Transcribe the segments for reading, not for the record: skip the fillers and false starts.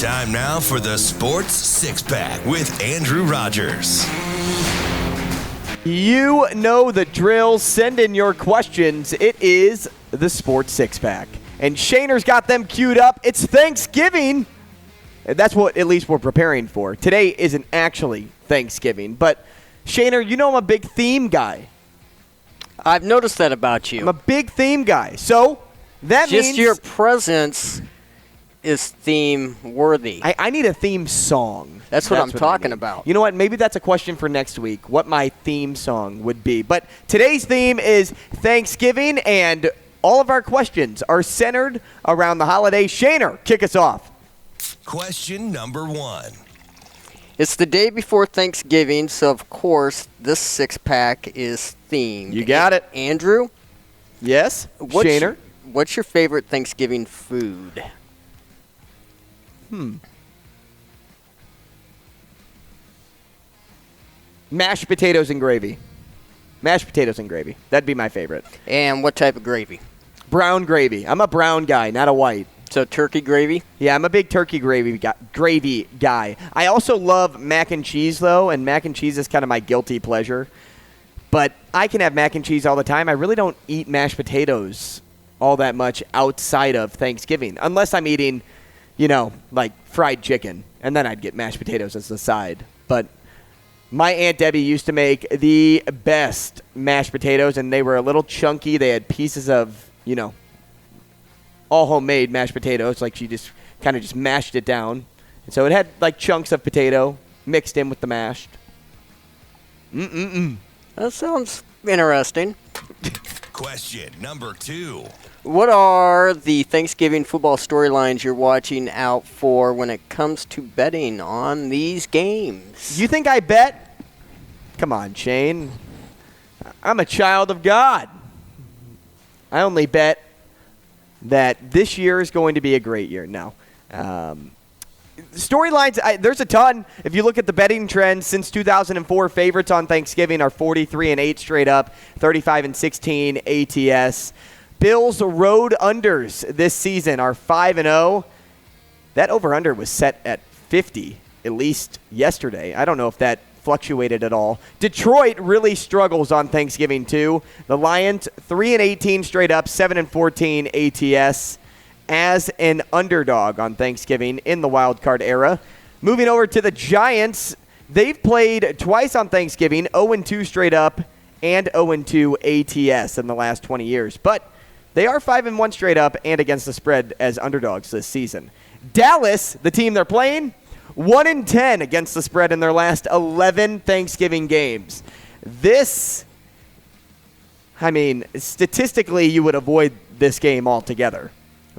Time now for the Sports Six-Pack with Andrew Rogers. You know the drill. Send in your questions. It is the Sports Six-Pack. And Shaner's got them queued up. It's Thanksgiving. That's what at least we're preparing for. Today isn't actually Thanksgiving. But, Shaner, you know I'm a big theme guy. I've noticed that about you. I'm a big theme guy. So, that means... Just your presence is theme-worthy. I need a theme song. That's what I'm talking about. You know what? Maybe that's a question for next week, what my theme song would be. But today's theme is Thanksgiving, and all of our questions are centered around the holiday. Shaner, kick us off. Question number 1. It's the day before Thanksgiving, so of course this six-pack is themed. You got it. Andrew? Yes? Shaner? What's your favorite Thanksgiving food? Mashed potatoes and gravy. Mashed potatoes and gravy. That'd be my favorite. And what type of gravy? Brown gravy. I'm a brown guy, not a white. So turkey gravy? Yeah, I'm a big turkey gravy guy. I also love mac and cheese, though, and mac and cheese is kind of my guilty pleasure. But I can have mac and cheese all the time. I really don't eat mashed potatoes all that much outside of Thanksgiving, unless I'm eating, like fried chicken, and then I'd get mashed potatoes as the side. But my Aunt Debbie used to make the best mashed potatoes, and they were a little chunky. They had pieces of, all homemade mashed potatoes. Like she just kind of just mashed it down. And so it had like chunks of potato mixed in with the mashed. That sounds interesting. Question number 2. What are the Thanksgiving football storylines you're watching out for when it comes to betting on these games? You think I bet? Come on, Shane. I'm a child of God. I only bet that this year is going to be a great year. No. Storylines, there's a ton. If you look at the betting trends since 2004, favorites on Thanksgiving are 43-8 straight up, 35-16 ATS. Bills road unders this season are 5-0. That over-under was set at 50, at least yesterday. I don't know if that fluctuated at all. Detroit really struggles on Thanksgiving, too. The Lions, 3-18 straight up, 7-14 ATS as an underdog on Thanksgiving in the wild card era. Moving over to the Giants, they've played twice on Thanksgiving, 0-2 straight up and 0-2 ATS in the last 20 years. But they are 5-1 straight up and against the spread as underdogs this season. Dallas, the team they're playing, 1-10 against the spread in their last 11 Thanksgiving games. This, statistically, you would avoid this game altogether.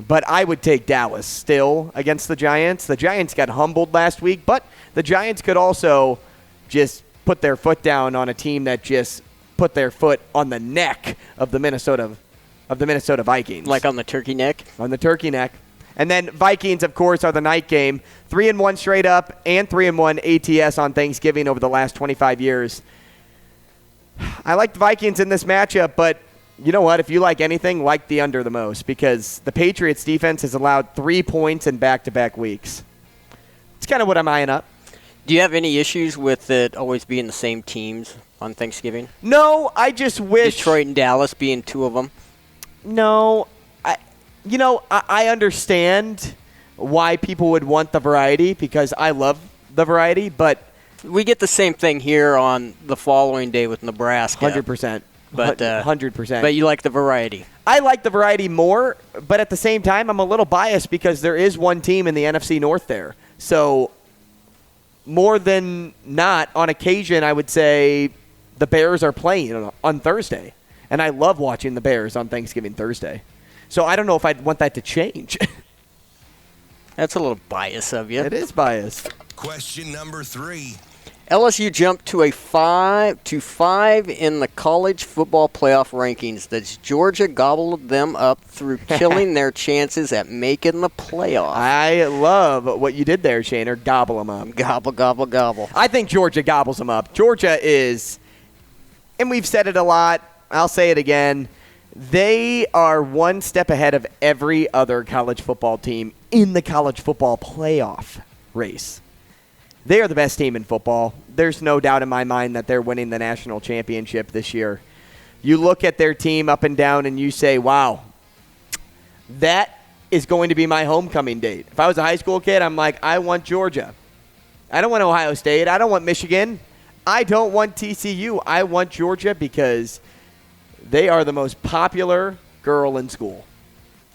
But I would take Dallas still against the Giants. The Giants got humbled last week, but the Giants could also just put their foot down on a team that just put their foot on the neck of the Minnesota Vikings. Like on the turkey neck? On the turkey neck. And then Vikings, of course, are the night game. 3-1 straight up and 3-1 ATS on Thanksgiving over the last 25 years. I like the Vikings in this matchup, but you know what? If you like anything, like the under the most, because the Patriots defense has allowed 3 points in back-to-back weeks. It's kind of what I'm eyeing up. Do you have any issues with it always being the same teams on Thanksgiving? No, I just wish... Detroit and Dallas being two of them? No, I understand why people would want the variety because I love the variety, but... We get the same thing here on the following day with Nebraska. 100%. But 100%. But you like the variety. I like the variety more, but at the same time, I'm a little biased because there is one team in the NFC North there. So more than not, on occasion, I would say the Bears are playing on Thursday. And I love watching the Bears on Thanksgiving Thursday. So I don't know if I'd want that to change. That's a little bias of you. It is biased. Question number 3. LSU jumped to 5 in the college football playoff rankings. Does Georgia gobbled them up through killing their chances at making the playoff? I love what you did there, Shaner. Gobble them up. Gobble, gobble, gobble. I think Georgia gobbles them up. Georgia is, and we've said it a lot, I'll say it again, They are one step ahead of every other college football team in the college football playoff race. They are the best team in football. There's no doubt in my mind that they're winning the national championship this year. You look at their team up and down and you say, wow, that is going to be my homecoming date. If I was a high school kid, I'm like, I want Georgia. I don't want Ohio State. I don't want Michigan. I don't want TCU. I want Georgia because they are the most popular girl in school.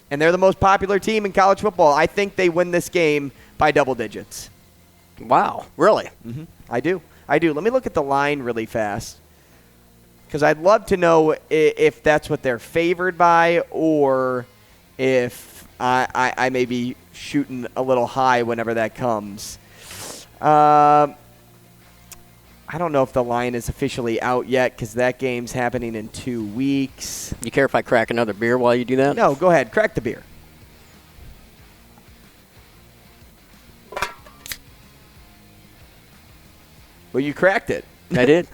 And they're the most popular team in college football. I think they win this game by double digits. Wow, really? Mm-hmm. I do. Let me look at the line really fast because I'd love to know if that's what they're favored by or if I may be shooting a little high whenever that comes. I don't know if the line is officially out yet because that game's happening in 2 weeks. You care if I crack another beer while you do that? No, go ahead. Crack the beer. Well, you cracked it. I did.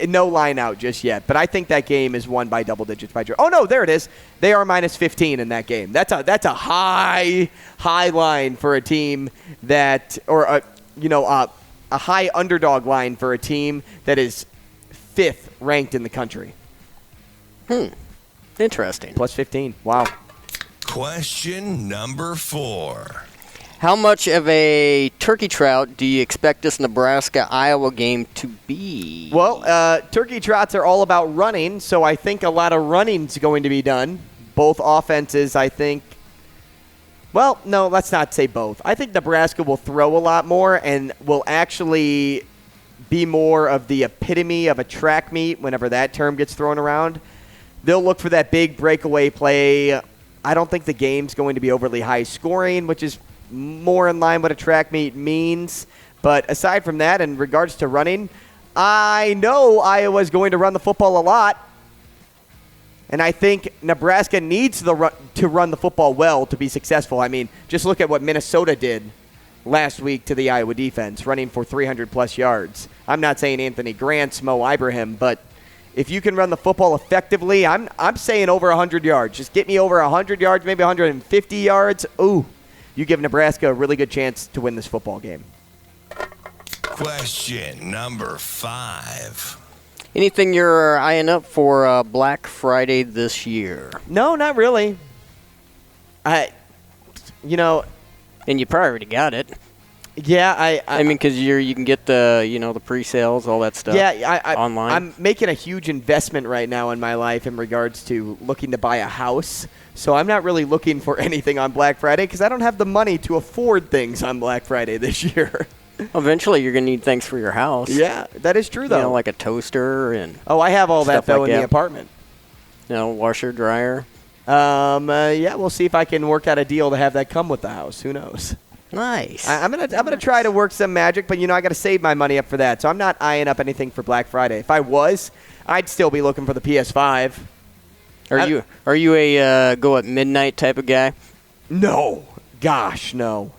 No line out just yet, but I think that game is won by double digits by Georgia. Oh, no, there it is. They are minus 15 in that game. That's a high line for a team that – or a high underdog line for a team that is 5th ranked in the country. Interesting. Plus 15. Wow. Question number 4. How much of a turkey trout do you expect this Nebraska-Iowa game to be? Well, turkey trots are all about running, so I think a lot of running's going to be done. Both offenses, I think. Well, no, let's not say both. I think Nebraska will throw a lot more and will actually be more of the epitome of a track meet whenever that term gets thrown around. They'll look for that big breakaway play. I don't think the game's going to be overly high scoring, which is more in line what a track meet means. But aside from that, in regards to running, I know Iowa's going to run the football a lot. And I think Nebraska needs to run the football well to be successful. I mean, just look at what Minnesota did last week to the Iowa defense, running for 300-plus yards. I'm not saying Anthony Grant's Mo Ibrahim, but if you can run the football effectively, I'm saying over 100 yards. Just get me over 100 yards, maybe 150 yards. Ooh, you give Nebraska a really good chance to win this football game. Question number 5. Anything you're eyeing up for Black Friday this year? No, not really. And you probably already got it. Yeah, I mean, because you can get the pre-sales, all that stuff. Yeah, online. I'm making a huge investment right now in my life in regards to looking to buy a house. So I'm not really looking for anything on Black Friday because I don't have the money to afford things on Black Friday this year. Eventually, you're going to need things for your house. Yeah, that is true, though. Like a toaster and I have all that, though, in the apartment. Washer, dryer. Yeah, we'll see if I can work out a deal to have that come with the house. Who knows? Nice. I'm gonna try to work some magic, but I got to save my money up for that. So I'm not eyeing up anything for Black Friday. If I was, I'd still be looking for the PS5. Are you a go at midnight type of guy? No. Gosh, no.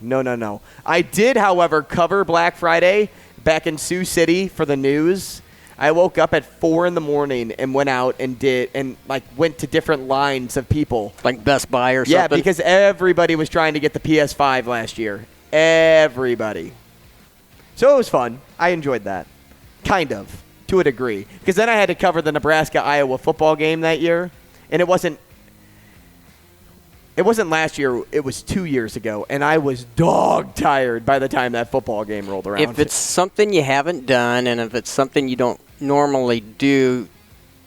I did, however, cover Black Friday back in Sioux City for the news. I woke up at 4 in the morning and went out and went to different lines of people. Like Best Buy or something? Yeah, because everybody was trying to get the PS5 last year. Everybody. So it was fun. I enjoyed that. Kind of, to a degree. Because then I had to cover the Nebraska-Iowa football game that year. And it wasn't last year, it was 2 years ago, and I was dog-tired by the time that football game rolled around. If it's something you haven't done, and if it's something you don't normally do,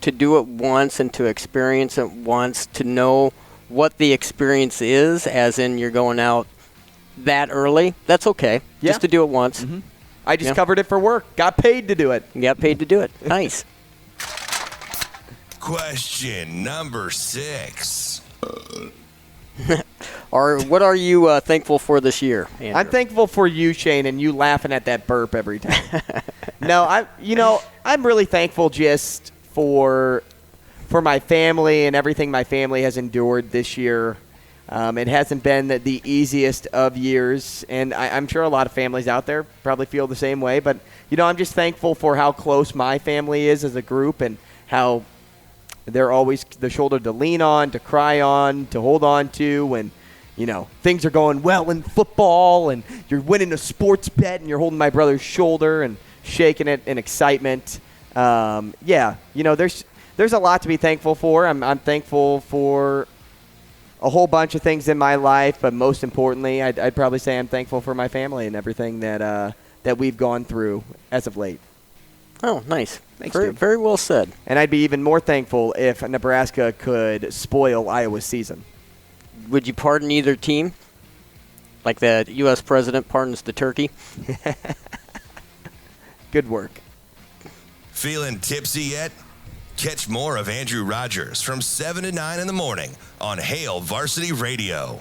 to do it once and to experience it once, to know what the experience is, as in you're going out that early, that's okay. Yeah. Just to do it once. Mm-hmm. I just covered it for work. Got paid to do it. You got paid to do it. Nice. Question number 6. What are you thankful for this year, Andrew? I'm thankful for you, Shane, and you laughing at that burp every time. No, I'm really thankful just for my family and everything my family has endured this year. It hasn't been the easiest of years, and I'm sure a lot of families out there probably feel the same way. But I'm just thankful for how close my family is as a group and how they're always the shoulder to lean on, to cry on, to hold on to when, things are going well in football and you're winning a sports bet and you're holding my brother's shoulder and shaking it in excitement. There's a lot to be thankful for. I'm thankful for a whole bunch of things in my life, but most importantly, I'd probably say I'm thankful for my family and everything that we've gone through as of late. Oh, nice. Thanks, very, dude. very well said. And I'd be even more thankful if Nebraska could spoil Iowa's season. Would you pardon either team? Like the U.S. president pardons the turkey? Good work. Feeling tipsy yet? Catch more of Andrew Rogers from 7 to 9 in the morning on Hail Varsity Radio.